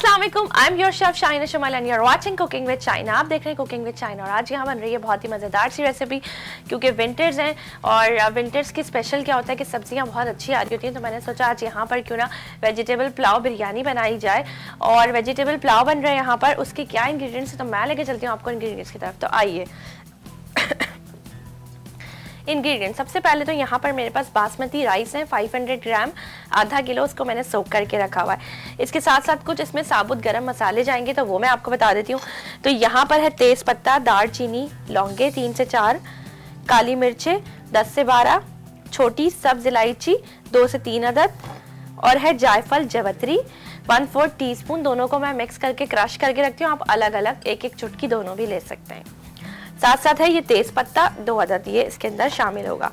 अस्सलाम वालेकुम, I am your chef Shaina Shamal and you are watching cooking with China. आप देख रहे हैं कुकिंग विद चाइना और आज यहाँ बन रही है बहुत ही मज़ेदार सी रेसिपी, क्योंकि विंटर्स हैं और विंटर्स की स्पेशल क्या होता है कि सब्जियाँ बहुत अच्छी आ रही होती हैं। तो मैंने सोचा आज यहाँ पर क्यों ना वेजिटेबल पुलाव बिरयानी बनाई जाए। और वेजिटेबल पुलाव बन रहा है यहाँ पर, उसके क्या इंग्रीडियंट्स तो मैं लेके चलती हूँ आपको इंग्रीडियंट्स की तरफ। तो आइए इंग्रेडिएंट, सबसे पहले तो यहाँ पर मेरे पास बासमती राइस है 500 ग्राम, आधा किलो, उसको मैंने सोक करके रखा हुआ है। इसके साथ साथ कुछ इसमें साबुत गरम मसाले जाएंगे तो वो मैं आपको बता देती हूँ। तो यहाँ पर है तेज पत्ता, दालचीनी, लौंगे 3 से 4, काली मिर्चें 10 से 12, छोटी सब्ज इलायची 2 से 3 अदद, और है जायफल जवत्री 1/4 टीस्पून। दोनों को मैं मिक्स करके क्रश करके रखती हूँ। आप अलग अलग एक एक चुटकी दोनों भी ले सकते हैं। साथ साथ है ये तेज पत्ता 2 अदद, ये इसके अंदर शामिल होगा।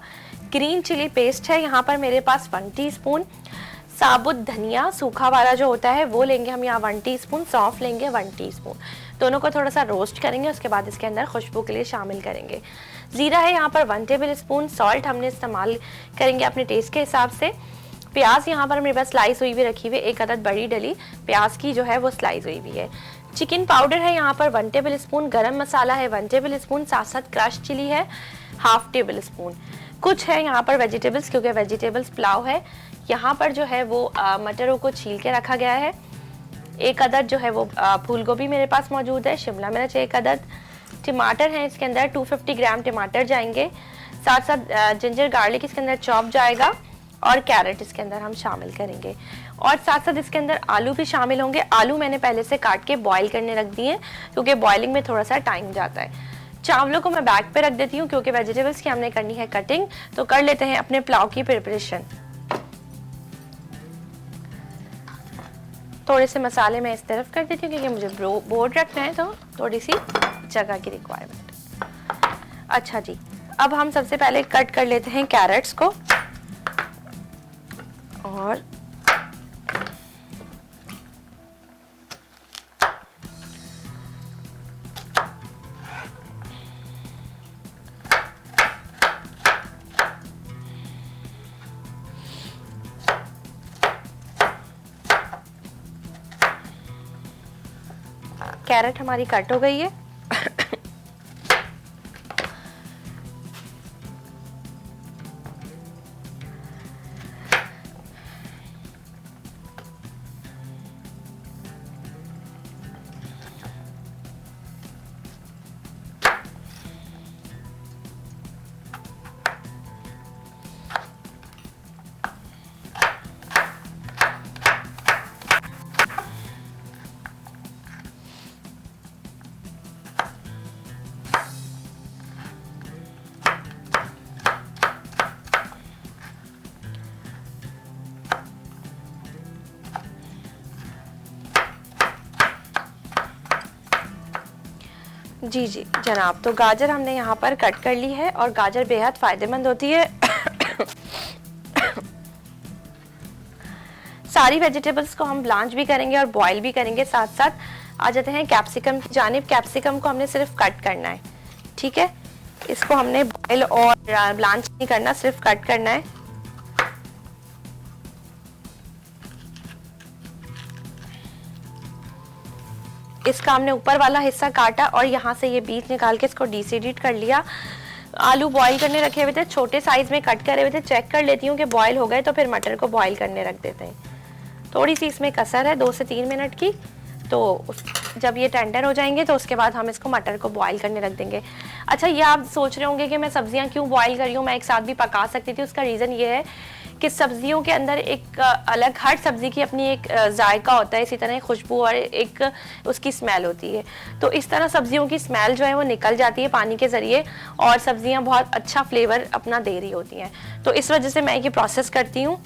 ग्रीन चिली पेस्ट है यहाँ पर मेरे पास 1 टीस्पून। साबुत धनिया सूखा वाला जो होता है वो लेंगे हम यहाँ 1 टीस्पून। सौंफ लेंगे 1 टीस्पून। दोनों को थोड़ा सा रोस्ट करेंगे, उसके बाद इसके अंदर खुशबू के लिए शामिल करेंगे। जीरा है यहाँ पर 1 टेबल स्पून। सॉल्ट हमने इस्तेमाल करेंगे अपने टेस्ट के हिसाब से। प्याज यहाँ पर मेरे पास स्लाइस हुई हुई रखी हुई, 1 अदद बड़ी डली प्याज की जो है वो स्लाइस हुई हुई है। चिकन पाउडर है यहाँ पर 1 टेबल स्पून। गरम मसाला है 1 टेबल स्पून। साथ साथ क्रश चिली है ½ टेबल स्पून। कुछ है यहाँ पर वेजिटेबल्स, क्योंकि वेजिटेबल्स पुलाव है। यहाँ पर जो है वो मटरों को छील के रखा गया है। 1 अदद जो है वो फूल गोभी मेरे पास मौजूद है। शिमला मिर्च 1 अदद। टमाटर है इसके अंदर 250 ग्राम टमाटर जाएंगे। साथ साथ जिंजर गार्लिक इसके अंदर चॉप जाएगा, और कैरेट इसके अंदर हम शामिल करेंगे। और साथ साथ इसके अंदर आलू भी शामिल होंगे। आलू मैंने पहले से काट के बॉईल करने रख दिए, क्योंकि बॉइलिंग में थोड़ा सा टाइम जाता है। चावलों को मैं बैक पे रख देती हूँ, क्योंकि वेजिटेबल्स की हमने करनी है कटिंग। तो कर लेते हैं अपने पुलाव की प्रिपरेशन। थोड़े से मसाले मैं इस तरफ कर देती हूँ, क्योंकि मुझे बोर्ड रखना है, तो थोड़ी सी जगह की रिक्वायरमेंट। अच्छा जी, अब हम सबसे पहले कट कर लेते हैं कैरेट्स को। और कैरेट हमारी कट हो गई है। जी जी जनाब, तो गाजर हमने यहाँ पर कट कर ली है, और गाजर बेहद फायदेमंद होती है। सारी वेजिटेबल्स को हम ब्लांच भी करेंगे और बॉईल भी करेंगे। साथ साथ आ जाते हैं कैप्सिकम की जानिब। कैप्सिकम को हमने सिर्फ कट करना है, ठीक है। इसको हमने बॉईल और ब्लांच नहीं करना, सिर्फ कट करना है। इसका हमने ऊपर वाला हिस्सा काटा और यहाँ से ये बीज निकाल के इसको डीसीडेट कर लिया। आलू बॉईल करने रखे हुए थे, छोटे साइज में कट करे हुए थे। चेक कर लेती हूँ कि बॉईल हो गए, तो फिर मटर को बॉईल करने रख देते हैं। थोड़ी सी इसमें कसर है 2 से 3 मिनट की। तो जब ये टेंडर हो जाएंगे तो उसके बाद हम इसको मटर को बॉईल करने रख देंगे। अच्छा, ये आप सोच रहे होंगे कि मैं सब्जियां क्यों बॉईल कर रही हूँ, मैं एक साथ भी पका सकती थी। उसका रीज़न ये है कि सब्जियों के अंदर एक अलग, हर सब्जी की अपनी एक जायका होता है, इसी तरह खुशबू और एक उसकी स्मेल होती है। तो इस तरह सब्जियों की स्मेल जो है वो निकल जाती है पानी के ज़रिए, और सब्जियां बहुत अच्छा फ्लेवर अपना दे रही होती हैं। तो इस वजह से मैं ये प्रोसेस करती हूँ।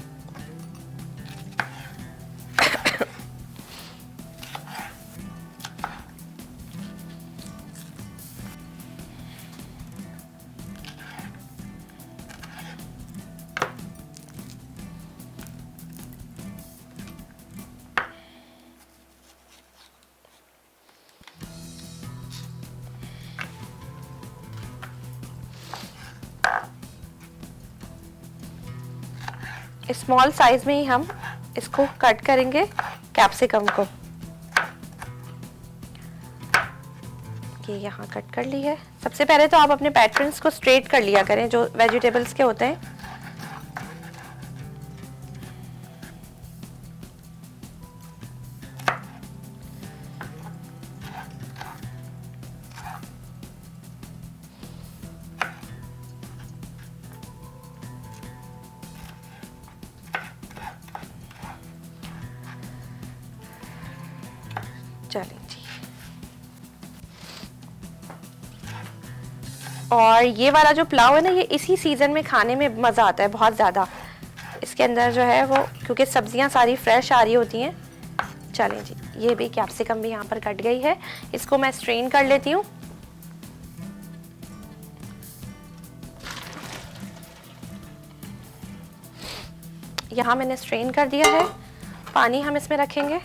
स्मॉल साइज में ही हम इसको कट करेंगे कैप्सिकम को। ये यहाँ कट कर ली है। सबसे पहले तो आप अपने पैटर्न्स को स्ट्रेट कर लिया करें जो वेजिटेबल्स के होते हैं। चलिए जी, और ये वाला जो पुलाव है ना, ये इसी सीज़न में खाने में मज़ा आता है बहुत ज़्यादा। इसके अंदर जो है वो, क्योंकि सब्जियां सारी फ्रेश आ रही होती हैं। चलें जी, ये भी कैप्सिकम भी यहाँ पर कट गई है, इसको मैं स्ट्रेन कर लेती हूँ। यहाँ मैंने स्ट्रेन कर दिया है, पानी हम इसमें रखेंगे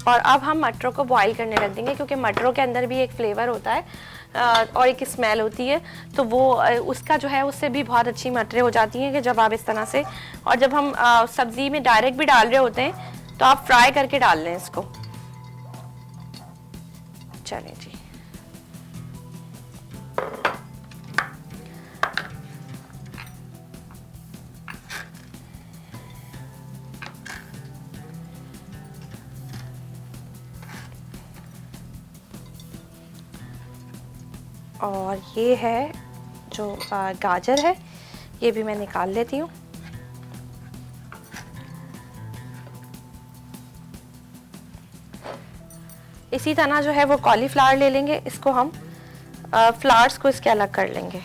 और अब हम मटरों को बॉईल करने रख देंगे, क्योंकि मटरों के अंदर भी एक फ्लेवर होता है और एक स्मेल होती है, तो वो उसका जो है उससे भी बहुत अच्छी मटरें हो जाती हैं कि जब आप इस तरह से, और जब हम सब्जी में डायरेक्ट भी डाल रहे होते हैं तो आप फ्राई करके डाल लें इसको। चलें जी, और ये है जो गाजर है, ये भी मैं निकाल लेती हूँ। इसी तरह जो है वो कॉलीफ्लावर ले लेंगे, इसको हम फ्लावर्स को इसके अलग कर लेंगे।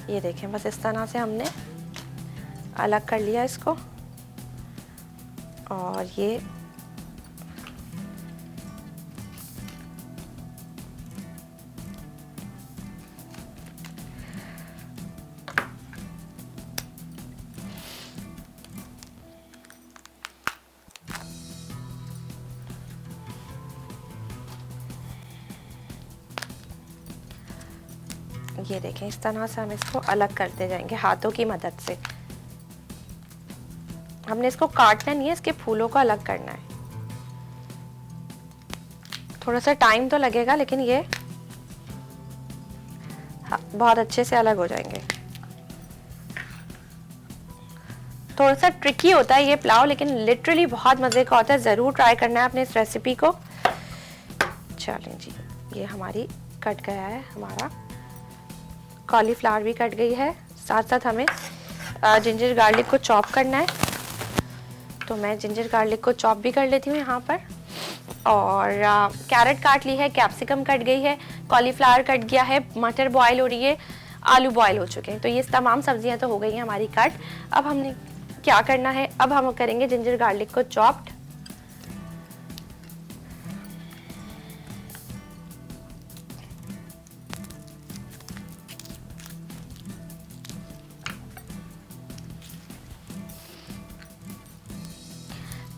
ये देखें, बस इस तरह से हमने अलग कर लिया इसको। और ये ये देखें, इस तरह से हम इसको अलग करते जाएंगे हाथों की मदद से। हमने इसको काटना नहीं है, इसके फूलों को अलग करना है। थोड़ा सा टाइम तो लगेगा, लेकिन ये बहुत अच्छे से अलग हो जाएंगे। थोड़ा सा ट्रिकी होता है ये पुलाव, लेकिन लिटरली बहुत मज़े का होता है। ज़रूर ट्राई करना है अपने इस रेसिपी को। चलें जी, ये हमारी कट गया है, हमारा कॉलीफ्लावर भी कट गई है। साथ साथ हमें जिंजर गार्लिक को चॉप करना है, तो मैं जिंजर गार्लिक को चॉप भी कर लेती हूँ यहाँ पर। और कैरेट काट ली है, कैप्सिकम कट गई है, कॉलीफ्लावर कट गया है, मटर बॉयल हो रही है, आलू बॉयल हो चुके हैं। तो ये तमाम सब्जियां तो हो गई हैं हमारी कट। अब हमने क्या करना है, अब हम करेंगे जिंजर गार्लिक को चॉप्ड।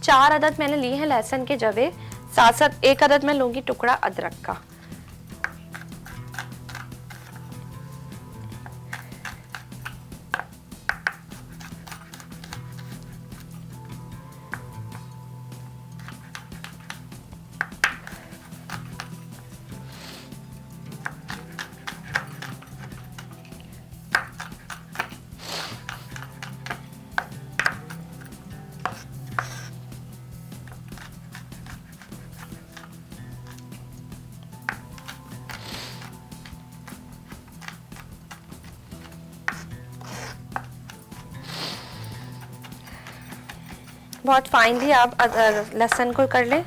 चार अदद मैंने लिए हैं लहसुन के जवे, साथ साथ एक अदद मैं लूंगी टुकड़ा अदरक का। बहुत फाइनली आप लहसुन को कर लें।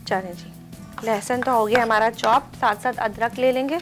चलें जी, लहसुन तो हो गया हमारा चॉप, साथ साथ अदरक ले लेंगे।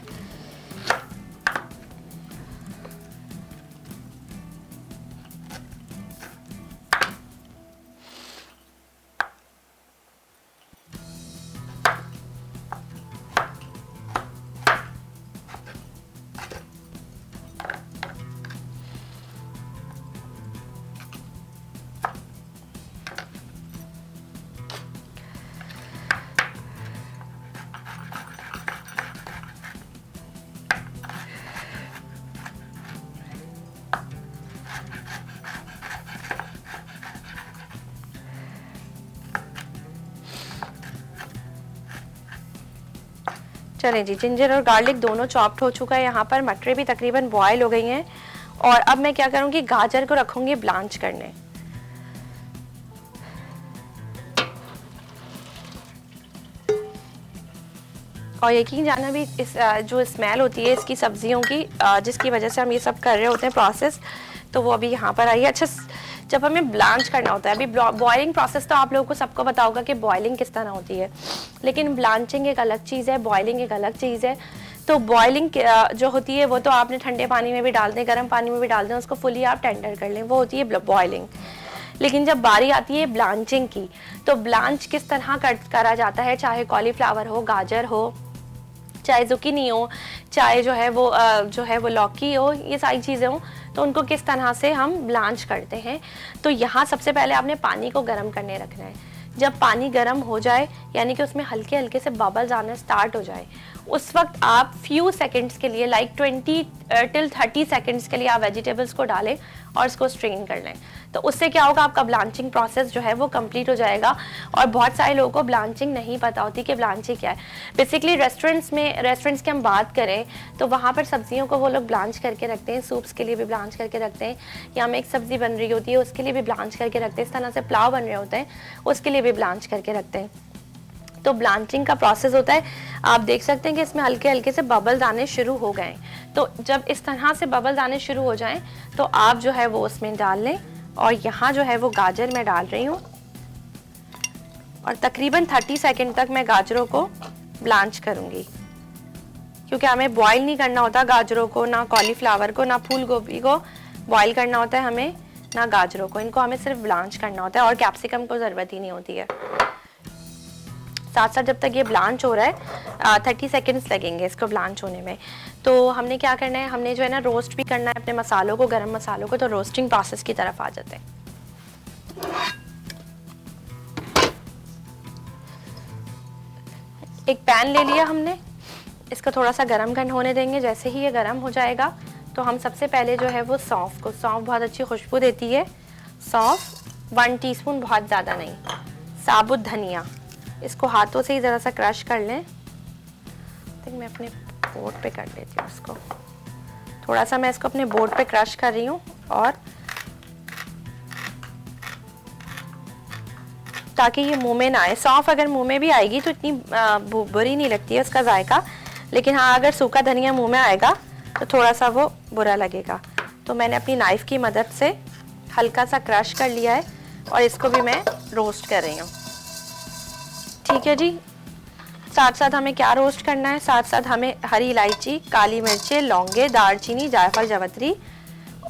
चलें जी, जिंजर और गार्लिक दोनों चॉप्ड हो चुका है यहाँ पर, मटरें भी तकरीबन बॉयल हो गई हैं। और अब मैं क्या करूँगी, गाजर को रखूँगी ब्लांच करने। और यकीन जाना भी इस जो स्मेल होती है इसकी सब्जियों की, जिसकी वजह से हम ये सब कर रहे होते हैं प्रोसेस, तो वो अभी यहाँ पर आई है। अच्छा, जब हमें ब्लांच करना होता है, अभी बॉइलिंग प्रोसेस तो आप लोगों को सबको पता होगा कि बॉइलिंग किस तरह होती है, लेकिन ब्लांचिंग एक अलग चीज़ है, बॉइलिंग एक अलग चीज़ है। तो बॉइलिंग जो होती है वो तो आपने ठंडे पानी में भी डाल दें, गर्म पानी में भी डाल दें, उसको फुली आप टेंडर कर लें, वो होती है बॉइलिंग। लेकिन जब बारी आती है ब्लांचिंग की, तो ब्लांच किस तरह करा जाता है, चाहे कॉलीफ्लावर हो, गाजर हो, चाहे जुकीनी हो, चाहे जो है वो लौकी हो, ये सारी चीज़ें हो, तो उनको किस तरह से हम ब्लांच करते हैं। तो यहाँ सबसे पहले आपने पानी को गर्म करने रखना है। जब पानी गर्म हो जाए, यानी कि उसमें हल्के हल्के से बबल्स आना स्टार्ट हो जाए, उस वक्त आप फ्यू सेकंड्स के लिए, लाइक 20 till 30 सेकंड्स के लिए आप वेजिटेबल्स को डालें और इसको स्ट्रेन कर लें। तो उससे क्या होगा, आपका ब्लांचिंग प्रोसेस जो है वो कंप्लीट हो जाएगा। और बहुत सारे लोगों को ब्लांचिंग नहीं पता होती कि ब्लांचिंग क्या है। बेसिकली रेस्टोरेंट्स की हम बात करें तो वहाँ पर सब्जियों को वो लोग ब्लांच करके रखते हैं, सूप्स के लिए भी ब्लांच करके रखते हैं, या हमें एक सब्जी बन रही होती है उसके लिए भी ब्लांच करके रखते हैं, इस तरह से पुलाव बन रहे होते हैं उसके लिए भी ब्लांच करके रखते हैं। तो ब्लांचिंग का प्रोसेस होता है, आप देख सकते हैं कि इसमें हल्के हल्के से बबल्स आने शुरू हो गए। तो जब इस तरह से बबल्स आने शुरू हो जाएं तो आप जो है वो उसमें डाल लें। और यहाँ जो है वो गाजर मैं डाल रही हूँ और तकरीबन 30 सेकंड तक मैं गाजरों को ब्लांच करूँगी, क्योंकि हमें बॉईल नहीं करना होता गाजरों को, ना कॉलीफ्लावर को, ना फूल गोभी को बॉईल करना होता है हमें, ना गाजरों को, इनको हमें सिर्फ ब्लांच करना होता है। और कैप्सिकम को ज़रूरत ही नहीं होती है। साथ साथ जब तक ये ब्लांच हो रहा है 30 सेकंड्स लगेंगे इसको ब्लांच होने में। तो हमने क्या करना है, हमने जो है ना रोस्ट भी करना है अपने मसालों को, गरम मसालों को। तो रोस्टिंग प्रोसेस की तरफ आ जाते हैं। एक पैन ले लिया हमने, इसको थोड़ा सा गरम होने देंगे। जैसे ही ये गरम हो जाएगा तो हम सबसे पहले जो है वो सौंफ बहुत अच्छी खुशबू देती है, सौंफ 1 टीस्पून, बहुत ज़्यादा नहीं। साबुत धनिया, इसको हाथों से ही ज़रा सा क्रश कर लें। मैं अपने बोर्ड पे कर लेती हूँ इसको, थोड़ा सा मैं इसको अपने बोर्ड पे क्रश कर रही हूँ, और ताकि ये मुंह में ना आए। सौंफ अगर मुंह में भी आएगी तो इतनी बुरी नहीं लगती है उसका जायका, लेकिन हाँ अगर सूखा धनिया मुंह में आएगा तो थोड़ा सा वो बुरा लगेगा। तो मैंने अपनी नाइफ़ की मदद से हल्का सा क्रश कर लिया है और इसको भी मैं रोस्ट कर रही हूँ। ठीक है जी। साथ साथ हमें क्या रोस्ट करना है, साथ साथ हमें हरी इलायची, काली मिर्चें, लौंगे, दालचीनी, जायफल, जावित्री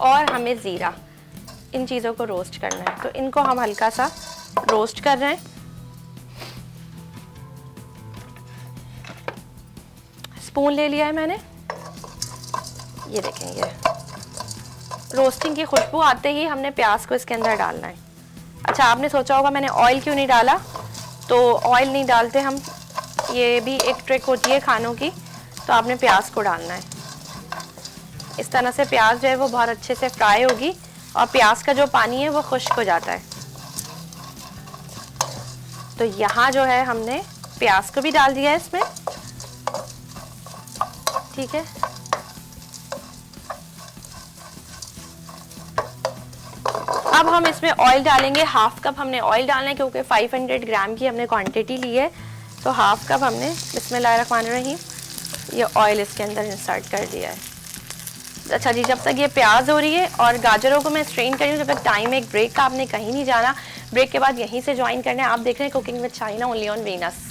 और हमें ज़ीरा, इन चीज़ों को रोस्ट करना है। तो इनको हम हल्का सा रोस्ट कर रहे हैं। स्पून ले लिया है मैंने, ये देखें, ये रोस्टिंग की खुशबू आते ही हमने प्याज को इसके अंदर डालना है। अच्छा, आपने सोचा होगा मैंने ऑयल क्यों नहीं डाला, तो ऑयल नहीं डालते हम, ये भी एक ट्रिक होती है खानों की। तो आपने प्याज को डालना है, इस तरह से प्याज जो है वो बहुत अच्छे से फ्राई होगी और प्याज का जो पानी है वो खुश्क हो जाता है। तो यहाँ जो है हमने प्याज को भी डाल दिया है इसमें। ठीक है, अब हम इसमें ऑयल डालेंगे। हाफ कप हमने ऑयल डालना है, क्योंकि 500 ग्राम की हमने क्वांटिटी ली है। तो हाफ कप हमने बिस्मिल्लाहिर्रहमानिर्रहीम ये ऑयल इसके अंदर इंसर्ट कर दिया है। अच्छा जी, जब तक ये प्याज हो रही है और गाजरों को मैं स्ट्रेन कर रही हूँ, जब तक टाइम है एक ब्रेक का, आपने कहीं नहीं जाना। ब्रेक के बाद यहीं से ज्वाइन करना है। आप देख रहे हैं cooking with Shaina, only on Venus.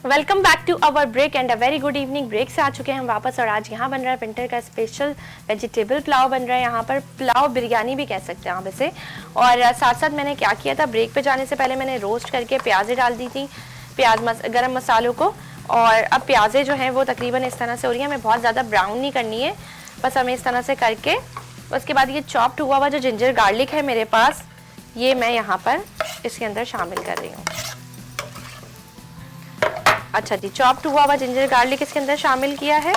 Welcome back to our break and a very good evening. Break से आ चुके हैं हम वापस, और आज यहाँ बन रहा है विंटर का स्पेशल वेजिटेबल पुलाव बन रहा है। यहाँ पर पुलाव बिरयानी भी कह सकते हैं आप इसे। और साथ साथ मैंने क्या किया था, ब्रेक पे जाने से पहले मैंने रोस्ट करके प्याज़ें डाल दी थी, गरम मसालों को। और अब प्याज़ें जो हैं वो तकरीबन इस तरह से हो रही हैं, हमें बहुत ज़्यादा ब्राउन नहीं करनी है, बस हमें इस तरह से करके। उसके बाद ये चॉप्ड हुआ हुआ जो जिंजर गार्लिक है मेरे पास, ये मैं यहाँ पर इसके अंदर शामिल कर रही हूँ। अच्छा जी, चॉप्ड हुआ हुआ जिंजर गार्लिक इसके अंदर शामिल किया है।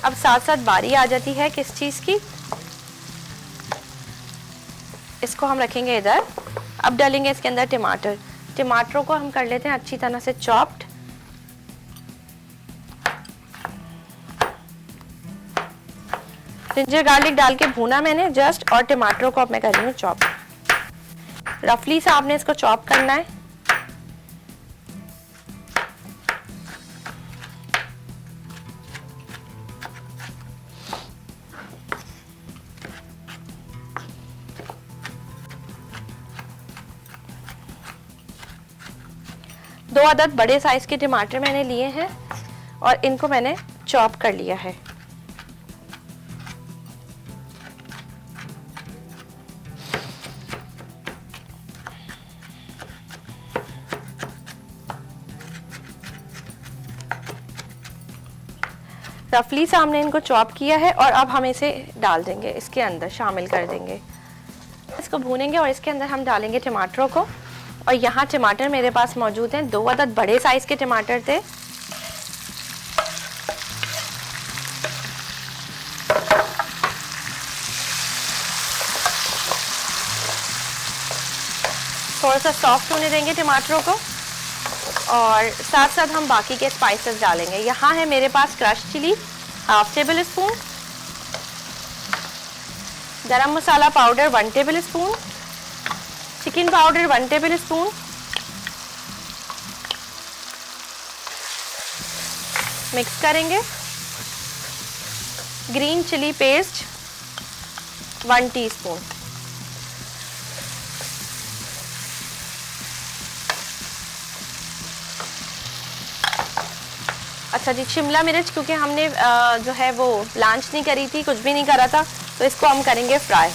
अब साथ साथ बारी आ जाती है किस चीज़ की, इसको हम रखेंगे इधर। अब डालेंगे इसके अंदर टमाटर। टमाटरों को हम कर लेते हैं अच्छी तरह से चॉप्ड। जिंजर गार्लिक डाल के भूना मैंने जस्ट, और टमाटरों को अब मैं कर रही हूँ चॉप। रफली से आपने इसको चॉप करना है। दो अदद बड़े साइज के टमाटर मैंने लिए हैं और इनको मैंने चॉप कर लिया है। रफली से हमने इनको चॉप किया है और अब हम इसे डाल देंगे, इसके अंदर शामिल कर देंगे। इसको भूनेंगे और इसके अंदर हम डालेंगे टमाटरों को। और यहाँ टमाटर मेरे पास मौजूद हैं, 2 अदद बड़े साइज के टमाटर थे। थोड़ा सा सॉफ्ट होने देंगे टमाटरों को और साथ साथ हम बाकी के स्पाइसेस डालेंगे। यहाँ है मेरे पास crush chilli half tablespoon, garam masala powder 1 tablespoon, chicken powder 1 tablespoon, mix करेंगे। ग्रीन चिली पेस्ट 1 टीस्पून, अच्छा जी शिमला मिर्च, क्योंकि हमने जो है वो ब्लांच नहीं करी थी, कुछ भी नहीं करा था, तो इसको हम करेंगे फ्राई।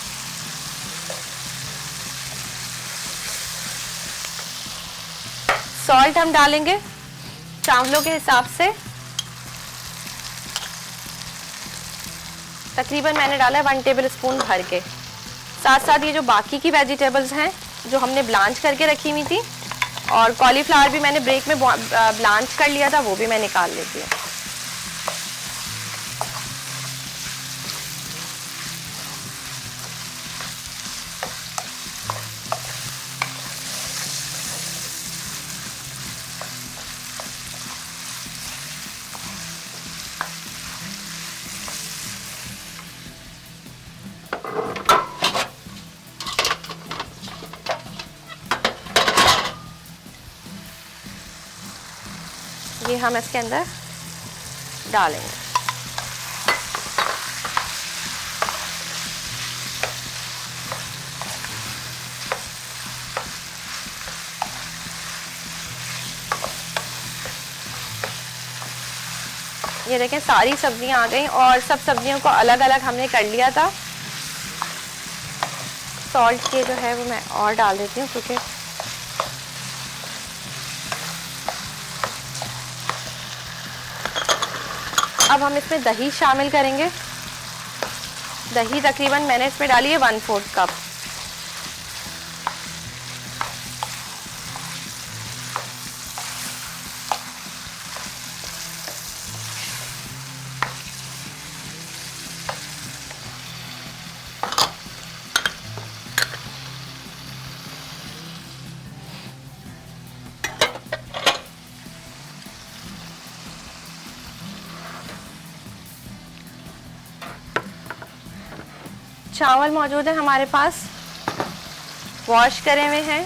सॉल्ट हम डालेंगे चावलों के हिसाब से, तकरीबन मैंने डाला है 1 टेबल स्पून भर के। साथ साथ ये जो बाकी की वेजिटेबल्स हैं जो हमने ब्लांच करके रखी हुई थी, और कॉलीफ्लावर भी मैंने ब्रेक में ब्लांच कर लिया था, वो भी मैं निकाल लेती हूँ। ये हम इसके अंदर डालेंगे। ये देखें सारी सब्जियां आ गई और सब सब्जियों को अलग अलग हमने कर लिया था। सॉल्ट के जो है वो मैं और डाल देती हूँ, क्योंकि अब हम इसमें दही शामिल करेंगे। दही तकरीबन मैंने इसमें डाली है 1/4 कप। चावल मौजूद है हमारे पास, वॉश करे हुए हैं।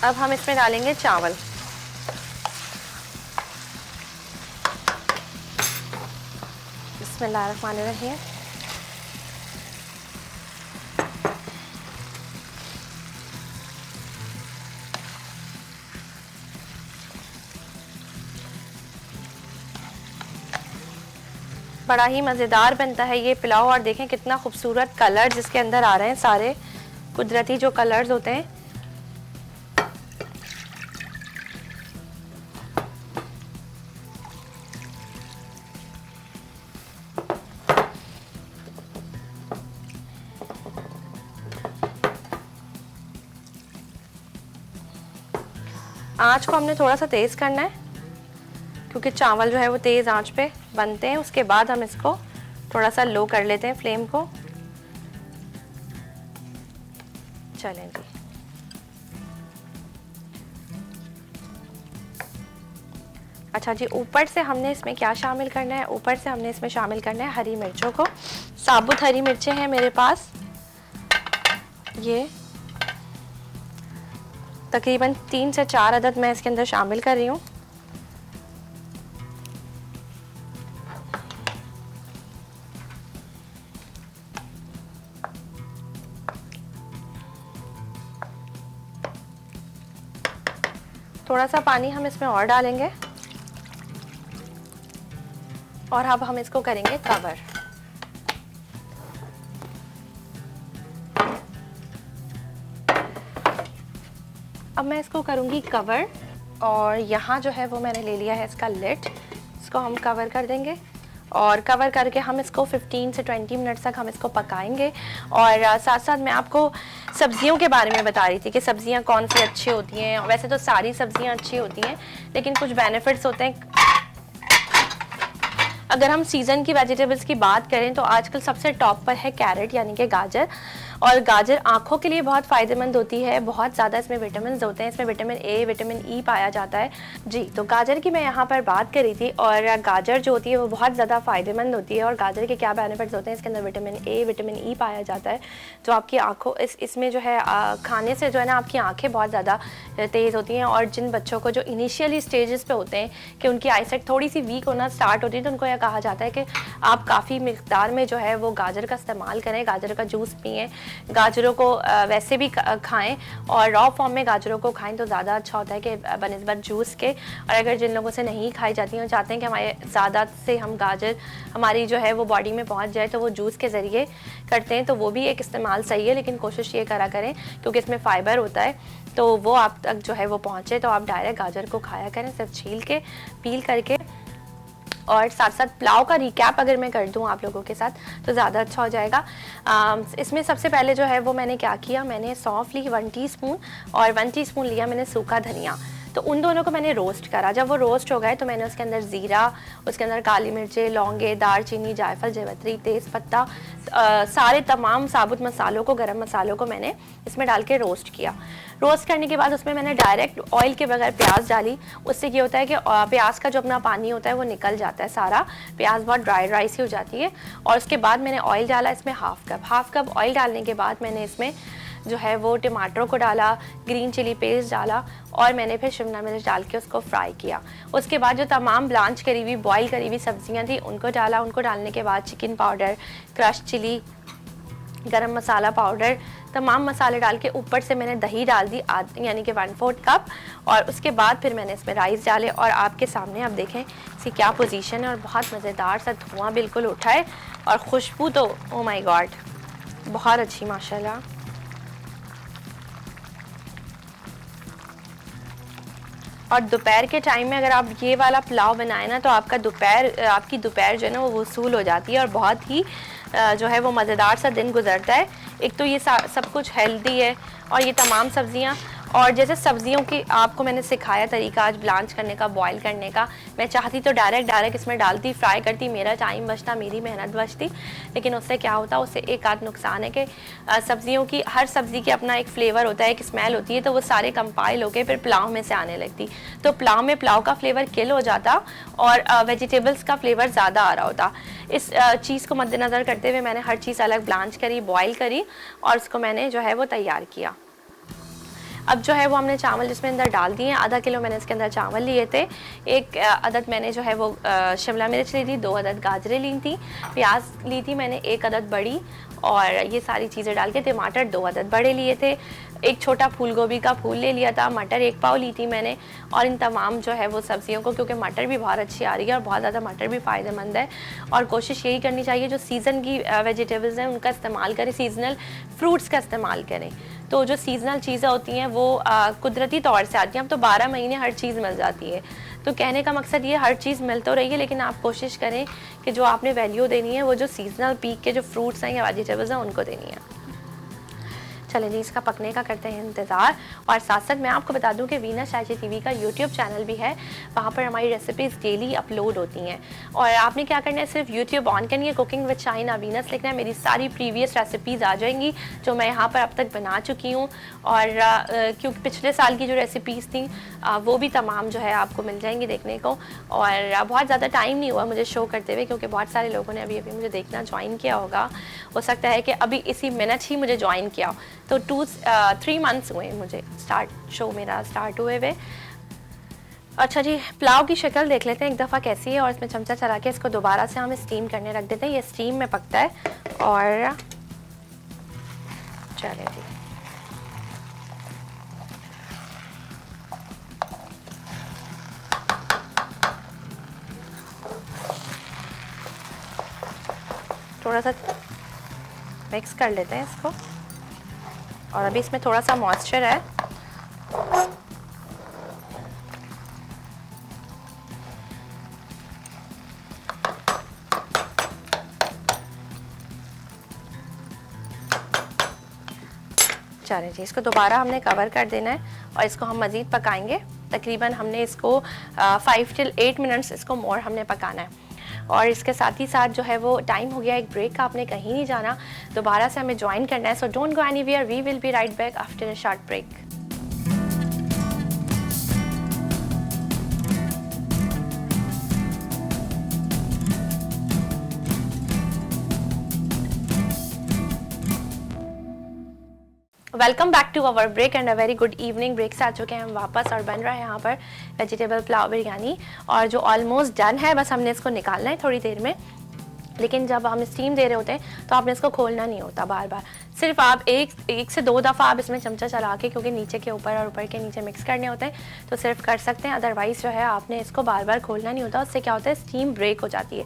अब हम इसमें डालेंगे चावल। बिस्मिल्लाहिर्रहमानिर्रहीम। बड़ा ही मज़ेदार बनता है ये पुलाव, और देखें कितना खूबसूरत कलर जिसके अंदर आ रहे हैं, सारे कुदरती जो कलर्स होते हैं। आँच को हमने थोड़ा सा तेज़ करना है क्योंकि चावल जो है वो तेज़ आंच पे बनते हैं। उसके बाद हम इसको थोड़ा सा लो कर लेते हैं फ्लेम को। चलें जी, अच्छा जी, ऊपर से हमने इसमें क्या शामिल करना है? ऊपर से हमने इसमें शामिल करना है हरी मिर्चों को। साबुत हरी मिर्चें हैं मेरे पास, ये तकरीबन 3 से 4 अदद मैं इसके अंदर शामिल कर रही हूँ। थोड़ा सा पानी हम इसमें और डालेंगे और अब हम इसको करेंगे कवर। अब मैं इसको करूंगी कवर और यहाँ जो है वो मैंने ले लिया है इसका लिड। इसको हम कवर कर देंगे और कवर करके हम इसको 15 से 20 मिनट तक हम इसको पकाएंगे। और साथ साथ मैं आपको सब्जियों के बारे में बता रही थी कि सब्जियां कौन सी अच्छी होती हैं। वैसे तो सारी सब्जियां अच्छी होती हैं, लेकिन कुछ बेनिफिट्स होते हैं। अगर हम सीज़न की वेजिटेबल्स की बात करें तो आजकल सबसे टॉप पर है कैरेट यानी कि गाजर। और गाजर आँखों के लिए बहुत फ़ायदेमंद होती है, बहुत ज़्यादा इसमें विटामिन होते हैं। इसमें विटामिन ए, विटामिन ई पाया जाता है जी। तो गाजर की मैं यहाँ पर बात करी थी और गाजर जो होती है वो बहुत ज़्यादा फ़ायदेमंद होती है। और गाजर के क्या बेनिफिट्स होते हैं? इसके अंदर विटामिन ए, विटामिन ई पाया जाता है जो आपकी आँखों इसमें जो है खाने से जो है ना आपकी आँखें बहुत ज़्यादा तेज़ होती हैं। और जिन बच्चों को जो इनिशियली स्टेजेस पे होते हैं कि उनकी आईसाइट थोड़ी सी वीक होना स्टार्ट होती है, तो उनको यह कहा जाता है कि आप काफ़ी मिकदार में जो है वो गाजर का इस्तेमाल करें, गाजर का जूस पिएँ, गाजरों को वैसे भी खाएं और रॉ फॉर्म में गाजरों को खाएं तो ज़्यादा अच्छा होता है कि बनिस्बत जूस के। और अगर जिन लोगों से नहीं खाई जाती हैं, चाहते हैं कि हमारे ज़्यादा से हम गाजर हमारी जो है वो बॉडी में पहुंच जाए, तो वो जूस के ज़रिए करते हैं, तो वो भी एक इस्तेमाल सही है। लेकिन कोशिश ये करा करें क्योंकि इसमें फ़ाइबर होता है, तो वो आप तक जो है वो पहुँचे, तो आप डायरेक्ट गाजर को खाया करें, सिर्फ छील के पील करके। और साथ साथ पुलाव का रिकैप अगर मैं कर दूं आप लोगों के साथ तो ज़्यादा अच्छा हो जाएगा। इसमें सबसे पहले जो है वो मैंने क्या किया, मैंने सौंफ ली 1 टीस्पून और 1 टीस्पून लिया मैंने सूखा धनिया। तो उन दोनों को मैंने रोस्ट करा। जब वो रोस्ट हो गए तो मैंने उसके अंदर ज़ीरा, उसके अंदर काली मिर्चें, लौंगे, दालचीनी, जायफल, जावित्री, तेज़पत्ता, सारे तमाम साबुत मसालों को, गरम मसालों को मैंने इसमें डाल के रोस्ट किया। रोस्ट करने के बाद उसमें मैंने डायरेक्ट ऑयल के बगैर प्याज डाली। उससे ये होता है कि प्याज का जो अपना पानी होता है वो निकल जाता है सारा, प्याज बहुत ड्राई सी हो जाती है। और उसके बाद मैंने ऑयल डाला इसमें हाफ कप ऑयल डालने के बाद मैंने इसमें जो है वो टमाटरों को डाला, ग्रीन चिली पेस्ट डाला और मैंने फिर शिमला मिर्च डाल के उसको फ्राई किया। उसके बाद जो तमाम ब्लांच करी हुई, बॉईल करी हुई सब्जियां थी उनको डाला। उनको डालने के बाद चिकन पाउडर, क्रश चिली, गरम मसाला पाउडर, तमाम मसाले डाल के ऊपर से मैंने दही डाल दी यानी कि 1/4 कप। और उसके बाद फिर मैंने इसमें राइस डाले और आपके सामने आप देखें इसकी क्या पोजीशन है और बहुत मज़ेदार सा धुआं बिल्कुल उठा है और खुशबू तो ओ माय गॉड बहुत अच्छी माशाल्लाह। और दोपहर के टाइम में अगर आप ये वाला पुलाव बनाएं ना तो आपकी दोपहर जो है ना वो वसूल हो जाती है और बहुत ही जो है वो मज़ेदार सा दिन गुजरता है। एक तो ये सब कुछ हेल्दी है और ये तमाम सब्जियां, और जैसे सब्जियों की आपको मैंने सिखाया तरीका आज ब्लांच करने का, बॉईल करने का। मैं चाहती तो डायरेक्ट इसमें डालती, फ्राई करती, मेरा टाइम बचता, मेरी मेहनत बचती। लेकिन उससे क्या होता, उससे एक आध नुकसान है कि सब्जियों की, हर सब्ज़ी की अपना एक फ्लेवर होता है, एक स्मेल होती है, तो वो सारे कंपाइल होकर फिर पुलाव में से आने लगती। तो पुलाव में पुलाव का फ्लेवर किल हो जाता और वेजिटेबल्स का फ्लेवर ज़्यादा आ रहा होता। इस चीज़ को मद्देनज़र करते हुए मैंने हर चीज़ अलग ब्लांच करी, बॉईल करी और उसको मैंने जो है वो तैयार किया। अब जो है वो हमने चावल जिसमें अंदर डाल दिए। आधा किलो मैंने इसके अंदर चावल लिए थे। 1 अदद मैंने जो है वो शिमला मिर्च ली थी, 2 अदद गाजरें ली थी, प्याज ली थी मैंने 1 अदद बड़ी, और ये सारी चीज़ें डाल के टमाटर 2 अदद बड़े लिए थे, 1 छोटा फूल गोभी का फूल ले लिया था, मटर 1 पाव ली थी मैंने। और इन तमाम जो है वो सब्जियों को, क्योंकि मटर भी बहुत अच्छी आ रही है और बहुत ज़्यादा मटर भी फ़ायदेमंद है, और कोशिश यही करनी चाहिए जो सीज़न की वेजिटेबल्स हैं उनका इस्तेमाल करें, सीजनल फ्रूट्स का इस्तेमाल करें। तो जो सीजनल चीज़ें होती हैं वो कुदरती तौर से आती हैं। अब तो 12 महीने हर चीज़ मिल जाती है। तो कहने का मकसद ये, हर चीज़ मिल तो रही है लेकिन आप कोशिश करें कि जो आपने वैल्यू देनी है वो जो सीजनल पीक के जो फ्रूट्स हैं या वेजिटेबल्स हैं उनको देनी है। चलें जी, इसका पकने का करते हैं इंतज़ार। और साथ साथ मैं आपको बता दूं कि वीनस शाजी टीवी का यूट्यूब चैनल भी है, वहाँ पर हमारी रेसिपीज़ डेली अपलोड होती हैं। और आपने क्या करना है, सिर्फ यूट्यूब ऑन करनी है, कुकिंग विद शाइना वीनस लिखना है, मेरी सारी प्रीवियस रेसिपीज़ आ जाएंगी जो मैं यहाँ पर अब तक बना चुकी हूँ। और क्योंकि पिछले साल की जो रेसिपीज़ थी वो भी तमाम जो है आपको मिल जाएंगी देखने को। और बहुत ज़्यादा टाइम नहीं हुआ मुझे शो करते हुए, क्योंकि बहुत सारे लोगों ने अभी अभी मुझे देखना ज्वाइन किया होगा, हो सकता है कि अभी इसी मिनट ही मुझे ज्वाइन किया हो। तो 3 मंथ्स हुए मुझे शो मेरा स्टार्ट हुए हुए। अच्छा जी, पुलाव की शक्ल देख लेते हैं एक दफ़ा कैसी है, और इसमें चमचा चला के इसको दोबारा से हम स्टीम करने रख देते हैं। ये स्टीम में पकता है। और चले जी, थोड़ा सा मिक्स कर लेते हैं इसको। और अभी इसमें थोड़ा सा मॉइस्चर है, चलें जी, इसको दोबारा हमने कवर कर देना है और इसको हम मज़ीद पकाएंगे। तकरीबन हमने इसको 5 till 8 मिनट्स इसको मोर हमने पकाना है। और इसके साथ ही साथ जो है वो टाइम हो गया एक ब्रेक का, आपने कहीं नहीं जाना, दोबारा से हमें ज्वाइन करना है। So don't go anywhere, we will be right back after a short break. Welcome back to our break and a very good evening. Break से आ चुके हैं हम वापस और बन रहा है यहाँ पर वेजिटेबल पुलाव बिरयानी, और जो ऑलमोस्ट डन है, बस हमने इसको निकालना है थोड़ी देर में। लेकिन जब हम स्टीम दे रहे होते हैं तो आपने इसको खोलना नहीं होता बार बार, सिर्फ आप एक से दो दफ़ा आप इसमें चमचा चला के, क्योंकि नीचे के ऊपर और ऊपर के नीचे मिक्स करने होते हैं, तो सिर्फ कर सकते हैं। अदरवाइज़ जो है आपने इसको बार बार खोलना नहीं होता। उससे क्या होता है, स्टीम ब्रेक हो जाती है,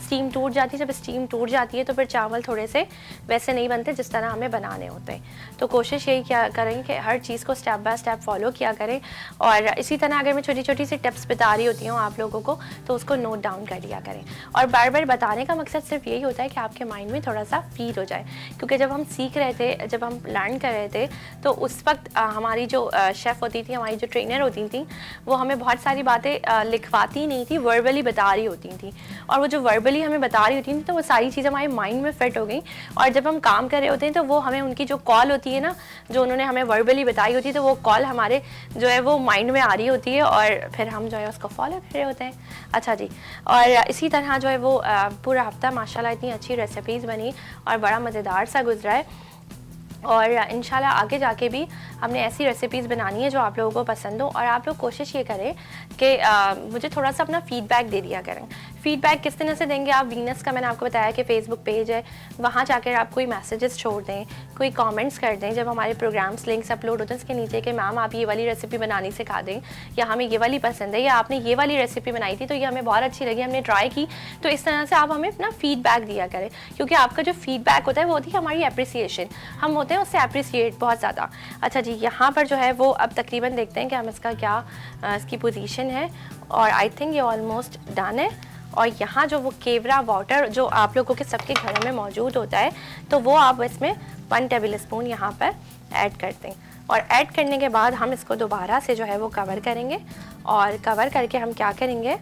स्टीम टूट जाती है। जब स्टीम टूट जाती है तो फिर चावल थोड़े से वैसे नहीं बनते जिस तरह हमें बनाने होते हैं। तो कोशिश यही क्या करें कि हर चीज़ को स्टेप बाय स्टेप फॉलो किया करें। और इसी तरह अगर मैं छोटी छोटी सी टिप्स बता रही होती हूँ आप लोगों को, तो उसको नोट डाउन कर लिया करें। और बार बार बताने का मकसद सिर्फ यही होता है कि आपके माइंड में थोड़ा सा फीड हो जाए, क्योंकि जब हम सीख रहे थे, जब हम लर्न कर रहे थे, तो उस वक्त हमारी जो शेफ़ होती थी, हमारी जो ट्रेनर होती थी, वो हमें बहुत सारी बातें लिखवाती नहीं थी, वर्बली बता रही होती थी। और वो जो वर्बली हमें बता रही होती थी, तो वो सारी चीज़ें हमारे माइंड में फिट हो गई। और जब हम काम कर रहे होते हैं तो वो हमें उनकी जो कॉल होती है ना, जो उन्होंने हमें वर्बली बताई होती है, तो वो कॉल हमारे जो है वो माइंड में आ रही होती है, और फिर हम जो है उसको फॉलो कर रहे होते हैं। अच्छा जी, और इसी तरह जो है वो पूरा हफ्ता माशाल्लाह इतनी अच्छी रेसिपीज़ बनी और बड़ा मज़ेदार सा गुजरा है। और इंशाल्लाह आगे जाके भी हमने ऐसी रेसिपीज़ बनानी है जो आप लोगों को पसंद हो। और आप लोग कोशिश ये करें कि मुझे थोड़ा सा अपना फ़ीडबैक दे दिया करें। फ़ीडबैक किस तरह से देंगे आप? वीनस का मैंने आपको बताया कि फ़ेसबुक पेज है, वहाँ जाकर आप कोई मैसेजेस छोड़ दें, कोई कमेंट्स कर दें जब हमारे प्रोग्राम्स लिंक्स अपलोड होते हैं उसके नीचे कि मैम आप ये वाली रेसिपी बनानी सिखा दें, या हमें ये वाली पसंद है, या आपने ये वाली रेसिपी बनाई थी तो ये हमें बहुत अच्छी लगी, हमने ट्राई की। तो इस तरह से आप हमें अपना फ़ीडबैक दिया करें, क्योंकि आपका जो फ़ीडबैक होता है वो होती है हमारी अप्रिसिएशन, हम होते हैं उससे अप्रिसिएट बहुत ज़्यादा। अच्छा जी, यहाँ पर जो है वो अब तकरीबन देखते हैं कि हम इसका क्या इसकी पोजीशन है। और आई थिंक ये ऑलमोस्ट डन है। और यहाँ जो वो केवड़ा वाटर जो आप लोगों के सबके घरों में मौजूद होता है, तो वो आप इसमें 1 टेबल स्पून यहाँ पर ऐड करते हैं। और ऐड करने के बाद हम इसको दोबारा से जो है वो कवर करेंगे। और कवर करके हम क्या करेंगे,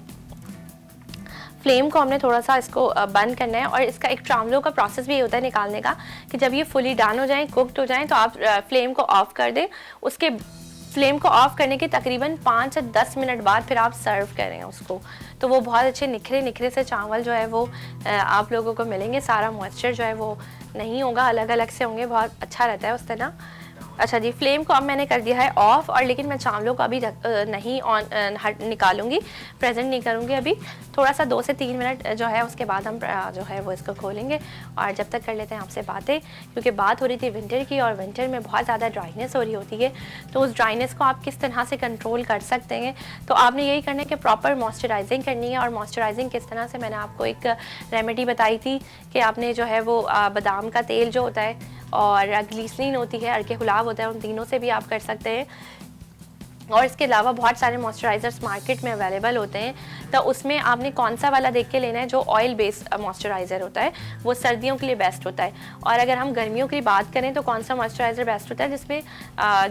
फ्लेम को हमने थोड़ा सा इसको बंद करना है। और इसका एक ट्रावलो का प्रोसेस भी होता है निकालने का, कि जब ये फुली डन हो जाए, कुकड हो जाए, तो आप फ्लेम को ऑफ कर दें। उसके फ्लेम को ऑफ करने के तकरीबन 5 से 10 मिनट बाद फिर आप सर्व करें उसको, तो वो बहुत अच्छे निखरे निखरे से चावल जो है वो आप लोगों को मिलेंगे। सारा मॉइस्चर जो है वो नहीं होगा, अलग अलग से होंगे, बहुत अच्छा रहता है उस तरह। अच्छा जी, फ्लेम को अब मैंने कर दिया है ऑफ। और लेकिन मैं चावलों को अभी नहीं ऑन निकालूंगी, प्रेजेंट नहीं करूँगी अभी। थोड़ा सा 2 से 3 मिनट जो है उसके बाद हम जो है वो इसको खोलेंगे। और जब तक कर लेते हैं आपसे बातें, क्योंकि बात हो रही थी विंटर की, और विंटर में बहुत ज़्यादा ड्राइनेस हो रही होती है। तो उस ड्राइनेस को आप किस तरह से कंट्रोल कर सकते हैं, तो आपने यही करना है कि प्रॉपर मॉइस्चराइजिंग करनी है। और मॉइस्चराइजिंग किस तरह से, मैंने आपको एक रेमेडी बताई थी कि आपने जो है वो बादाम का तेल जो होता है और ग्लिसरीन होती है, अर्के गुलाब होता है, उन तीनों से भी आप कर सकते हैं। और इसके अलावा बहुत सारे मॉइस्चराइज़र्स मार्केट में अवेलेबल होते हैं, तो उसमें आपने कौन सा वाला देख के लेना है। जो ऑयल बेस्ड मॉइस्चराइज़र होता है वो सर्दियों के लिए बेस्ट होता है। और अगर हम गर्मियों की बात करें तो कौन सा मॉइस्चराइज़र बेस्ट होता है, जिसमें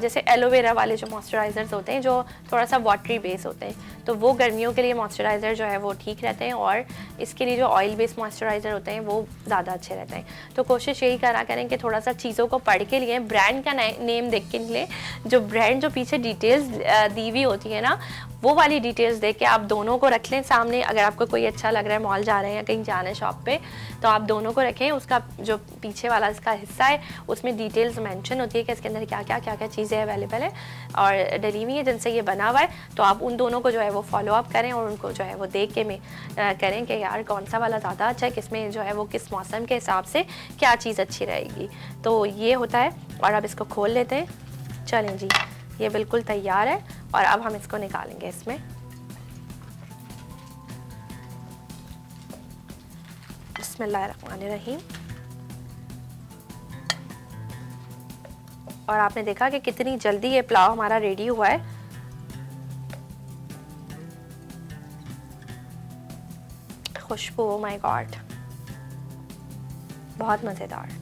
जैसे एलोवेरा वाले जो मॉइस्चराइज़र्स होते हैं जो थोड़ा सा वाटरी बेस होते हैं, तो वो गर्मियों के लिए मॉइस्चराइज़र जो है वो ठीक रहते हैं। और इसके लिए जो ऑयल बेस्ड मॉइस्चराइज़र होते हैं वो ज़्यादा अच्छे रहते हैं। तो कोशिश यही करा करें कि थोड़ा सा चीज़ों को पढ़ के लिए, ब्रांड का नेम देख के लिए, जो ब्रांड जो पीछे डिटेल्स दी हुई होती है ना, वो वाली डिटेल्स देख के आप दोनों को रख लें सामने। अगर आपको कोई अच्छा लग रहा है, मॉल जा रहे हैं या कहीं जा रहे हैं शॉप पे, तो आप दोनों को रखें। उसका जो पीछे वाला इसका हिस्सा है उसमें डिटेल्स मेंशन होती है कि इसके अंदर क्या क्या चीज़ें अवेलेबल है और डली हुई है जिनसे ये बना हुआ है। तो आप उन दोनों को जो है वो फॉलो अप करें और उनको जो है वो देख के करें कि यार कौन सा वाला ज़्यादा अच्छा है, किसमें जो है वो किस मौसम के हिसाब से क्या चीज़ अच्छी रहेगी। तो ये होता है। और अब इसको खोल लेते हैं। चलें जी, ये बिल्कुल तैयार है और अब हम इसको निकालेंगे इसमें। बिस्मिल्लाहिर्रहमानिर्रहीम। और आपने देखा कि कितनी जल्दी ये पुलाव हमारा रेडी हुआ है। खुशबू, ओ माय गॉड, बहुत मज़ेदार।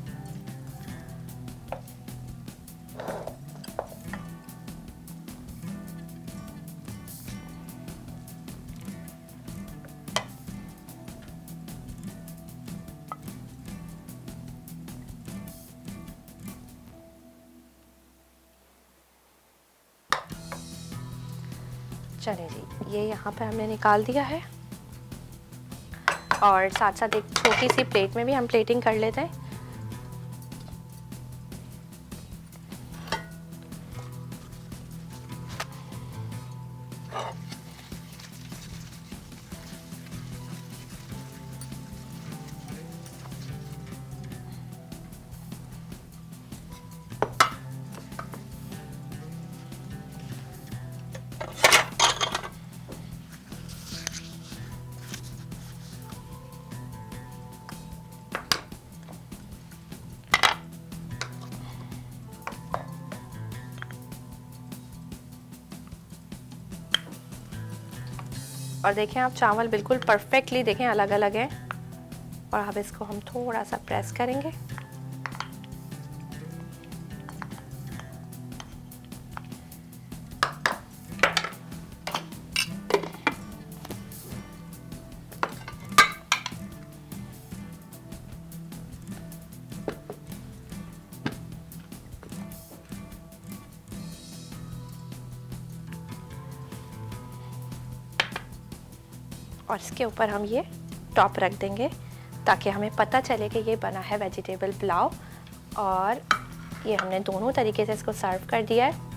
चलिए जी, ये यहाँ पे हमने निकाल दिया है और साथ साथ एक छोटी सी प्लेट में भी हम प्लेटिंग कर लेते हैं। और देखें आप, चावल बिल्कुल परफेक्टली देखें अलग अलग हैं। और अब इसको हम थोड़ा सा प्रेस करेंगे। और इसके ऊपर हम ये टॉप रख देंगे ताकि हमें पता चले कि ये बना है वेजिटेबल पुलाव। और ये हमने दोनों तरीके से इसको सर्व कर दिया है।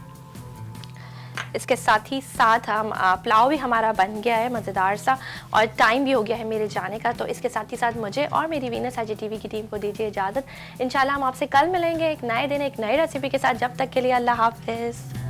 इसके साथ ही साथ हम पुलाव भी हमारा बन गया है मज़ेदार सा, और टाइम भी हो गया है मेरे जाने का। तो इसके साथ ही साथ मुझे और मेरी वीनस IGTV की टीम को दीजिए इजाज़त। इंशाल्लाह हम आपसे कल मिलेंगे एक नए दिन एक नई रेसिपी के साथ। जब तक के लिए अल्लाह हाफ़िज़।